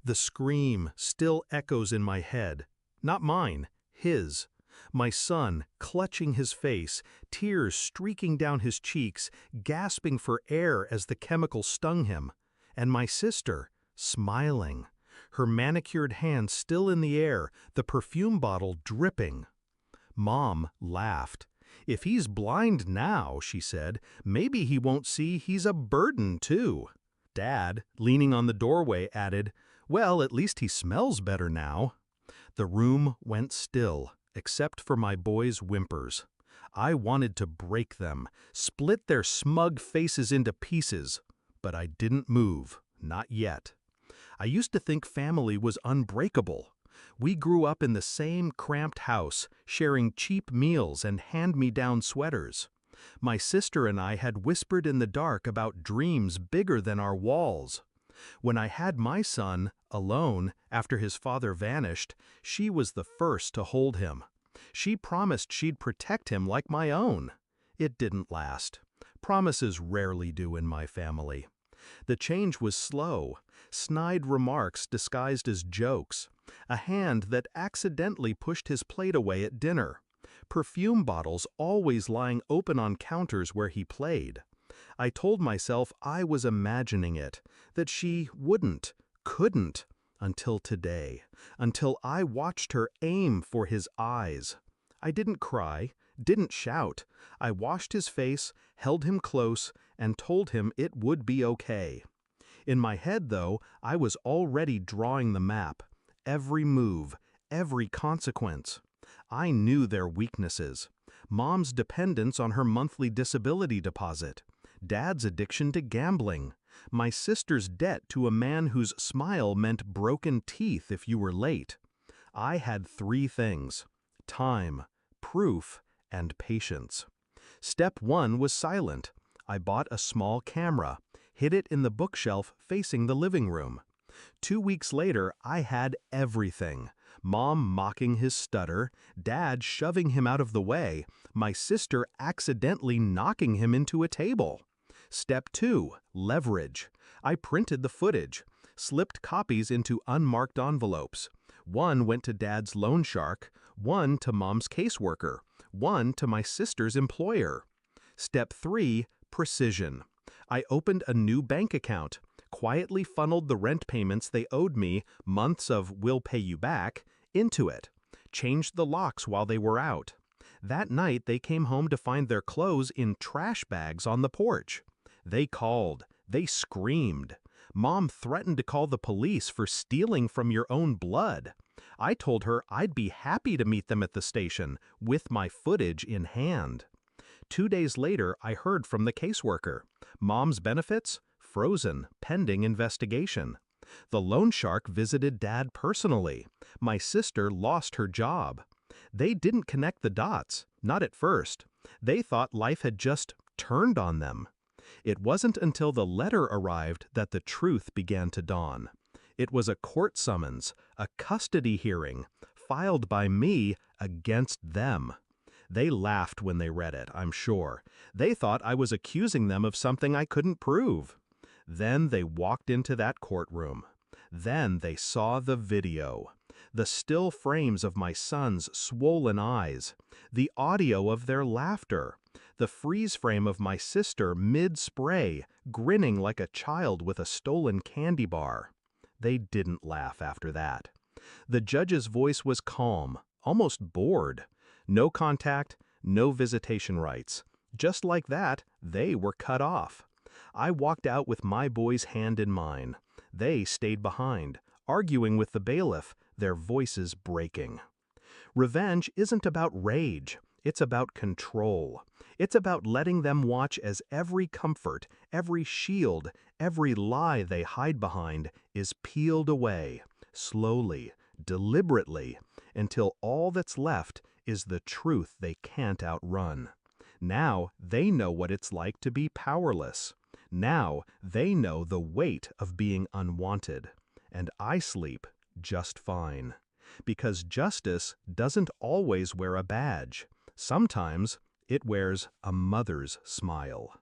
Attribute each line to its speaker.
Speaker 1: The scream still echoes in my head. Not mine, his. My son, clutching his face, tears streaking down his cheeks, gasping for air as the chemical stung him. And my sister, smiling, her manicured hand still in the air, the perfume bottle dripping. Mom laughed. "If he's blind now," she said, "maybe he won't see he's a burden too." Dad, leaning on the doorway, added, "Well, at least he smells better now." The room went still, except for my boys' whimpers. I wanted to break them, split their smug faces into pieces, but I didn't move, not yet. I used to think family was unbreakable. We grew up in the same cramped house, sharing cheap meals and hand-me-down sweaters. My sister and I had whispered in the dark about dreams bigger than our walls. When I had my son, alone, after his father vanished, she was the first to hold him. She promised she'd protect him like my own. It didn't last. Promises rarely do in my family. The change was slow, snide remarks disguised as jokes, a hand that accidentally pushed his plate away at dinner, perfume bottles always lying open on counters where he played. I told myself I was imagining it, that she wouldn't, couldn't, until today, until I watched her aim for his eyes. I didn't cry, didn't shout. I washed his face, held him close, and told him it would be okay. In my head, though, I was already drawing the map. Every move, every consequence. I knew their weaknesses. Mom's dependence on her monthly disability deposit. Dad's addiction to gambling. My sister's debt to a man whose smile meant broken teeth if you were late. I had three things: time, proof, and patience. Step one was silent. I bought a small camera, hid it in the bookshelf facing the living room. 2 weeks later, I had everything. Mom mocking his stutter, Dad shoving him out of the way, my sister accidentally knocking him into a table. Step 2, leverage. I printed the footage, slipped copies into unmarked envelopes. One went to Dad's loan shark, one to Mom's caseworker, one to my sister's employer. Step 3, precision. I opened a new bank account, quietly funneled the rent payments they owed me, months of "we'll pay you back," into it, changed the locks while they were out. That night they came home to find their clothes in trash bags on the porch. They called, they screamed. Mom threatened to call the police for stealing from your own blood. I told her I'd be happy to meet them at the station, with my footage in hand. 2 days later, I heard from the caseworker. Mom's benefits? Frozen, pending investigation. The loan shark visited Dad personally. My sister lost her job. They didn't connect the dots, not at first. They thought life had just turned on them. It wasn't until the letter arrived that the truth began to dawn. It was a court summons, a custody hearing, filed by me against them. They laughed when they read it, I'm sure. They thought I was accusing them of something I couldn't prove. Then they walked into that courtroom. Then they saw the video. The still frames of my son's swollen eyes. The audio of their laughter. The freeze frame of my sister mid-spray, grinning like a child with a stolen candy bar. They didn't laugh after that. The judge's voice was calm, almost bored. No contact, no visitation rights. Just like that, they were cut off. I walked out with my boy's hand in mine. They stayed behind, arguing with the bailiff, their voices breaking. Revenge isn't about rage. It's about control. It's about letting them watch as every comfort, every shield, every lie they hide behind is peeled away, slowly, deliberately, until all that's left is the truth they can't outrun. Now they know what it's like to be powerless. Now they know the weight of being unwanted. And I sleep just fine. Because justice doesn't always wear a badge. Sometimes it wears a mother's smile.